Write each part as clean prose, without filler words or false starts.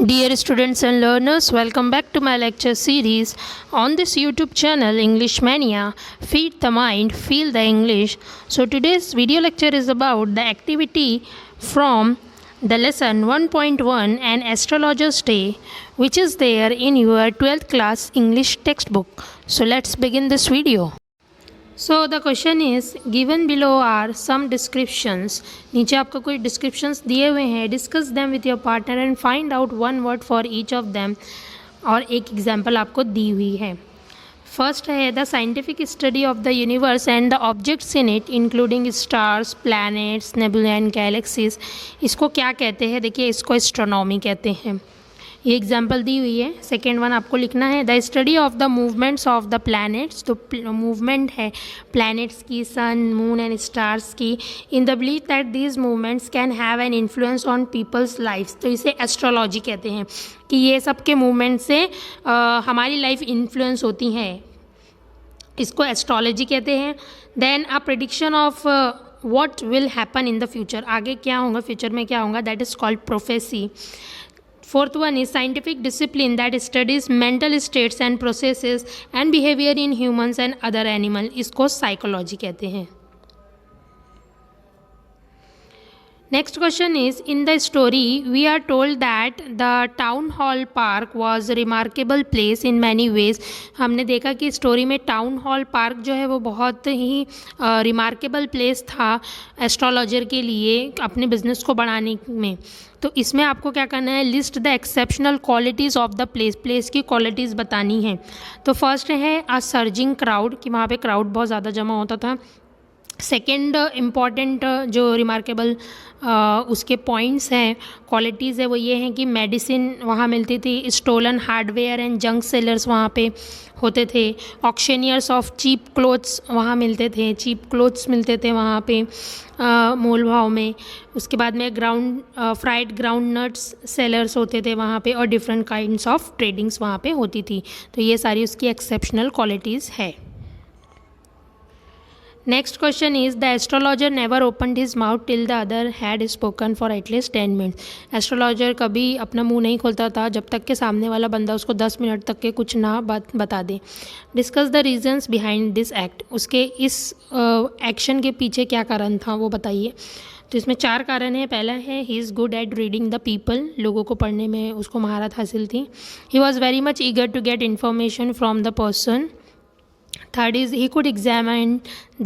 Dear students and learners, welcome back to my lecture series on this YouTube channel English Mania. Feed the mind, feel the English. So today's video lecture is about the activity from the lesson 1.1 An Astrologer's Day, which is there in your 12th class English textbook. So let's begin this video. So the question is given below are some descriptions. नीचे आपको कोई descriptions दिए हुए हैं. Discuss them with your partner and find out one word for each of them. और एक example आपको दी हुई है. फर्स्ट है the scientific study of the universe and the objects in it including stars, planets, nebula and galaxies. इसको क्या कहते हैं? देखिए, इसको एस्ट्रोनॉमी कहते हैं. ये एग्जाम्पल दी हुई है. सेकेंड वन आपको लिखना है the study of the movements of the planets. तो मूवमेंट है प्लैनेट्स की, सन, मून एंड स्टार्स की, in the believe that these movements can have an influence on people's life. तो इसे एस्ट्रोलॉजी कहते हैं कि ये सब के मूवमेंट से हमारी लाइफ इन्फ्लुएंस होती हैं. इसको एस्ट्रोलॉजी कहते हैं. Then a prediction of what will happen in the future. आगे क्या होगा, फ्यूचर में क्या होगा, that is called prophecy. Fourth one is scientific discipline that studies mental states and processes and behavior in humans and other animal. इसको psychology कहते हैं. Next question is in the story we are told that the town hall park was a remarkable place in many ways. हमने देखा कि story में town hall park जो है वो बहुत ही रिमार्केबल प्लेस था एस्ट्रोलॉजर के लिए अपने बिजनेस को बढ़ाने में. तो इसमें आपको क्या करना है, list the exceptional qualities of the place. Place की क्वालिटीज़ बतानी है. तो फर्स्ट है अ सर्जिंग क्राउड, कि वहाँ पे क्राउड बहुत ज़्यादा जमा होता था. सेकेंड इम्पॉर्टेंट जो रिमार्केबल उसके पॉइंट्स हैं, क्वालिटीज़ है, वो ये हैं कि मेडिसिन वहाँ मिलती थी, stolen hardware and junk sellers वहाँ पे होते थे, ऑक्शनियर्स ऑफ चीप क्लोथ्स वहाँ मिलते थे, चीप क्लोथ्स मिलते थे वहाँ पे मोल भाव में. उसके बाद में फ्राइड ग्राउंड नट्स सेलर्स होते थे वहाँ पे, और डिफरेंट काइंड्स ऑफ ट्रेडिंग्स वहाँ पे होती थी. तो ये सारी उसकी एक्सेप्शनल क्वालिटीज़ है. Next question is the astrologer never opened his mouth till the other had spoken for at least 10 minutes. Astrologer कभी अपना मुंह नहीं खोलता था जब तक कि सामने वाला बंदा उसको 10 मिनट तक के कुछ ना बता दे. Discuss the reasons behind this act. उसके इस एक्शन के पीछे क्या कारण था वो बताइए. तो इसमें 4 कारण हैं. पहला है he is good at reading the people. लोगों को पढ़ने में उसको महारत हासिल थी. He was very much eager to get information from the person. Third is he could examine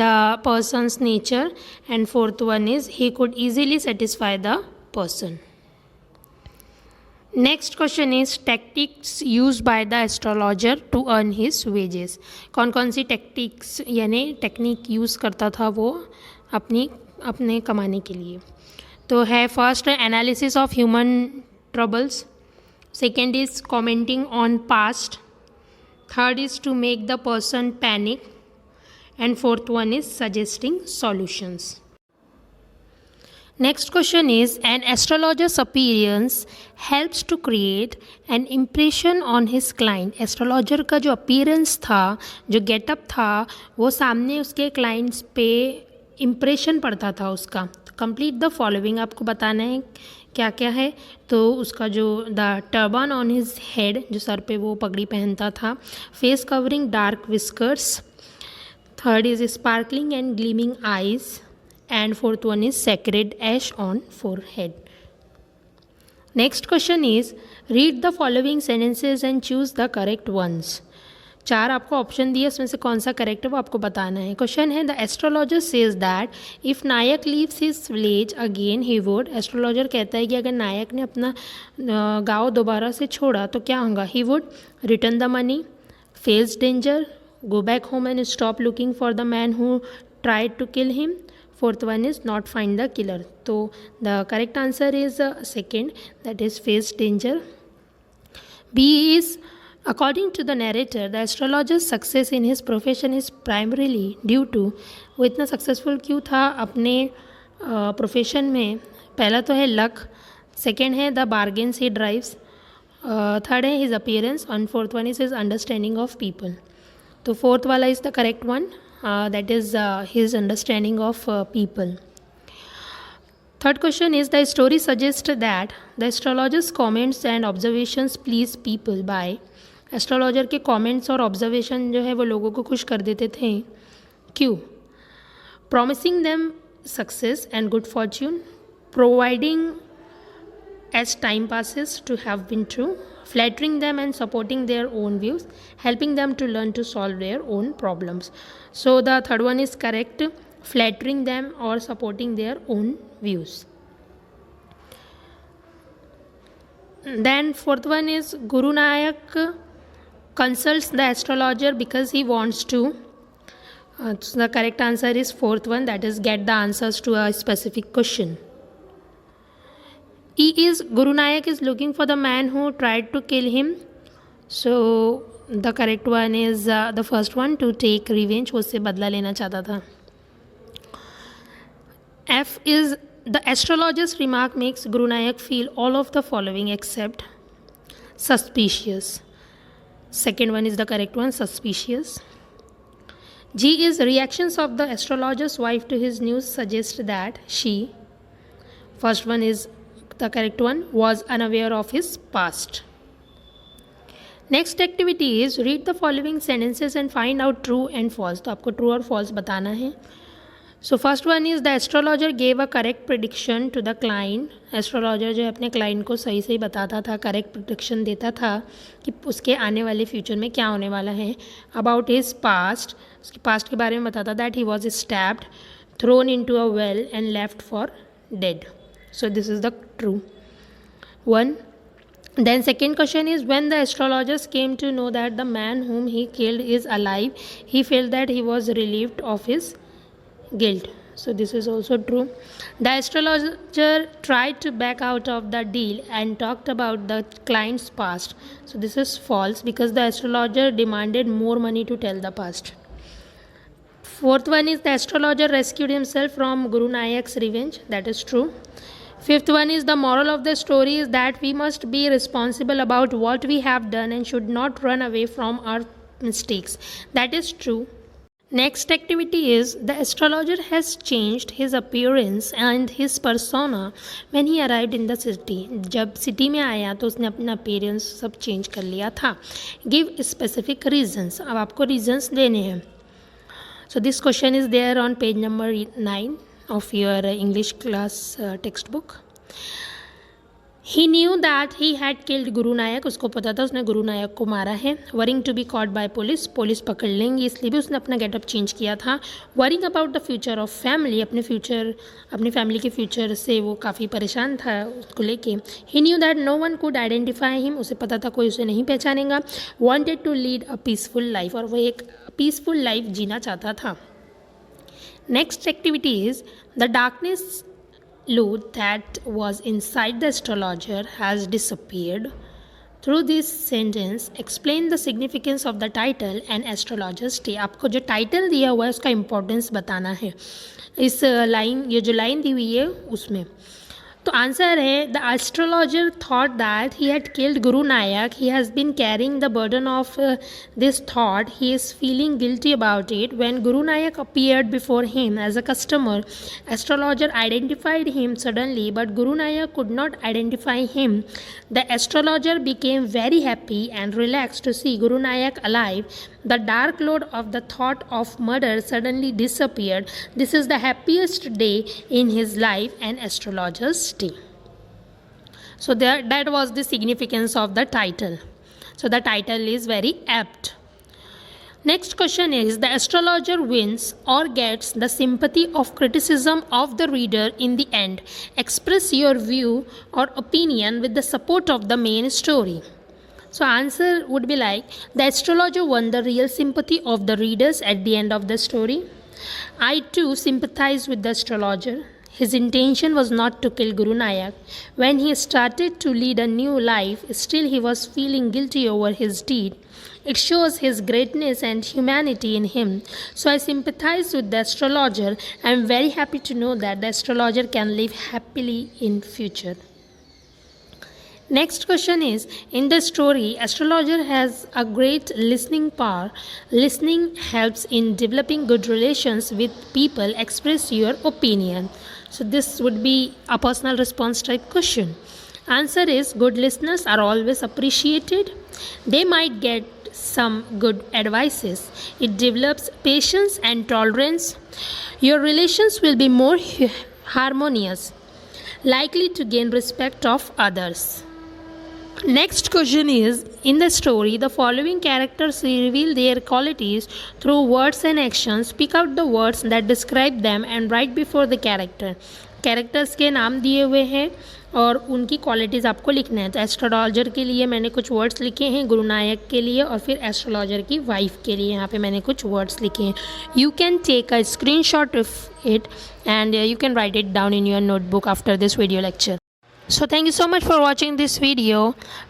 the person's nature, and fourth one is he could easily satisfy the person. Next question is tactics used by the astrologer to earn his wages. कौन कौन सी tactics यानी technique use करता था वो अपने कमाने के लिए. तो है first analysis of human troubles. Second is commenting on past. Third is to make the person panic, and fourth one is suggesting solutions. Next question is an astrologer's appearance helps to create an impression on his client. Astrologer का जो appearance था, जो getup था, वो सामने उसके clients पे impression पड़ता था उसका. कंप्लीट द फॉलोइंग आपको बताना है क्या क्या है. तो उसका जो the turban on his head, जो सर पे वो पगड़ी पहनता था. Face covering dark whiskers. Third is sparkling and gleaming eyes. And fourth one is sacred ash on forehead. Next question is read the following sentences and choose the correct ones. 4 आपको option दिए, उसमें से कौन सा correct है वो आपको बताना है. क्वेश्चन है the astrologer says that if Nayak leaves his village again he would. Astrologer कहता है कि अगर नायक ने अपना गाँव दोबारा से छोड़ा तो क्या होगा. He would return the money, face danger, go back home and stop looking for the man who tried to kill him. Fourth one is not find the killer. तो the correct answer is second, that is face danger. B is According to the narrator, the astrologer's success in his profession is primarily due to. वो इतना successful क्यों था अपने profession में. पहला तो है लक. सेकेंड है the bargains he drives. Third है his appearance. And fourth one is his understanding of people. तो फोर्थ वाला is the correct one, that is his understanding of people. Third question is, the story suggests that the astrologer's comments and observations please people by. Astrologer के comments और observation जो है वो लोगों को खुश कर देते थे. क्यों? Promising them success and good Fortune, providing as time passes to have been true, flattering them and supporting their own views, helping them to learn to solve their own problems. So the third one is correct, flattering them or supporting their own views. Then fourth one is, Guru Nanak consults the astrologer because he wants to. So the correct answer is fourth one, that is get the answers to a specific question. E is, Guru Nanak is looking for the man who tried to kill him. So the correct one is the first one, to take revenge. वो उससे बदला लेना चाहता था. F is, the astrologer's remark makes Guru Nanak feel all of the following except suspicious. Second one is the correct one, suspicious. G is, reactions of the astrologer's wife to his news suggest that she, first one is the correct one, was unaware of his past. Next activity is, read the following sentences and find out true and false. तो आपको true और false बताना है. So first one is, the astrologer gave a correct prediction to the client. Astrologer जो है अपने client को सही सही बताता था, correct prediction देता था कि उसके आने वाले future में क्या होने वाला है. About his past, उसके past के बारे में बताता. That he was stabbed, thrown into a well and left for dead. So this is the true one. Then second question is, when the astrologers came to know that the man whom he killed is alive, he felt that he was relieved of his guilt. So this is also true. The astrologer tried to back out of the deal and talked about the client's past. So this is false, because the astrologer demanded more money to tell the past. Fourth one is, the astrologer rescued himself from Guru Nanak's revenge. That is true. Fifth one is, the moral of the story is that we must be responsible about what we have done and should not run away from our mistakes. That is true. Next activity is, the astrologer has changed his appearance and his persona when he arrived in the city. जब city में आया तो उसने अपना appearance सब change कर लिया था. Give specific reasons. अब आपको reasons देने हैं. So this question is there on page number 9 of your English class textbook. He knew that he had killed Guru Nanak. उसको पता था उसने गुरु नायक को मारा है. Worrying to be caught by police. Police पकड़ लेंगी, इसलिए भी उसने अपना गेटअप चेंज किया था. Worrying about the future of family. अपने फैमिली के फ्यूचर से वो काफ़ी परेशान था उसको लेके. He knew that no one could identify him. उसे पता था कोई उसे नहीं पहचानेगा. Wanted to lead a peaceful life. और वो एक peaceful life जीना चाहता था. Next activity is, the darkness load that was inside the astrologer has disappeared. Through this sentence, explain the significance of the title and astrologer's day. आपको जो title दिया हुआ है उसका importance बताना है. इस लाइन, ये जो लाइन दी हुई है उसमें. तो आंसर है, the astrologer thought that he had killed Guru Nayak. He has been carrying the burden of this thought. He is feeling guilty about it. When Guru Nayak appeared before him as a customer, astrologer identified him suddenly, but Guru Nayak could not identify him. The astrologer became very happy and relaxed to see Guru Nayak alive. The dark load of the thought of murder suddenly disappeared. This is the happiest day in his life, an astrologer's day. So that was the significance of the title. So the title is very apt. Next question is, the astrologer wins or gets the sympathy of criticism of the reader in the end. Express your view or opinion with the support of the main story. So answer would be like, the astrologer won the real sympathy of the readers at the end of the story. I too sympathize with the astrologer. His intention was not to kill Guru Nanak. When he started to lead a new life, still he was feeling guilty over his deed. It shows his greatness and humanity in him. So I sympathize with the astrologer. I am very happy to know that the astrologer can live happily in future. Next question is, in the story, astrologer has a great listening power. Listening helps in developing good relations with people. Express your opinion. So this would be a personal response type question. Answer is good listeners are always appreciated. They might get some good advices. It develops patience and tolerance. Your relations will be more harmonious, likely to gain respect of others. Next question is, in the story, the following characters reveal their qualities through words and actions. Pick out the words that describe them and write before the character. Characters के नाम दिए हुए हैं और उनकी qualities आपको लिखना है. तो एस्ट्रोलॉजर के लिए मैंने कुछ वर्ड्स लिखे हैं, गुरुनायक के लिए और फिर एस्ट्रोलॉजर की वाइफ के लिए यहाँ पे मैंने कुछ वर्ड्स लिखे हैं. You can take a screenshot of it and you can write it down in your notebook after this video lecture. So thank you so much for watching this video.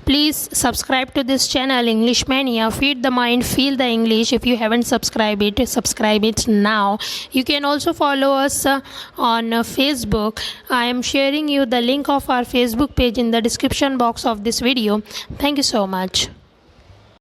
Please subscribe to this channel English Mania. Feed the mind, feel the English. If you haven't subscribed it, subscribe it now. You can also follow us on Facebook. I am sharing you the link of our Facebook page in the description box of this video. Thank you so much.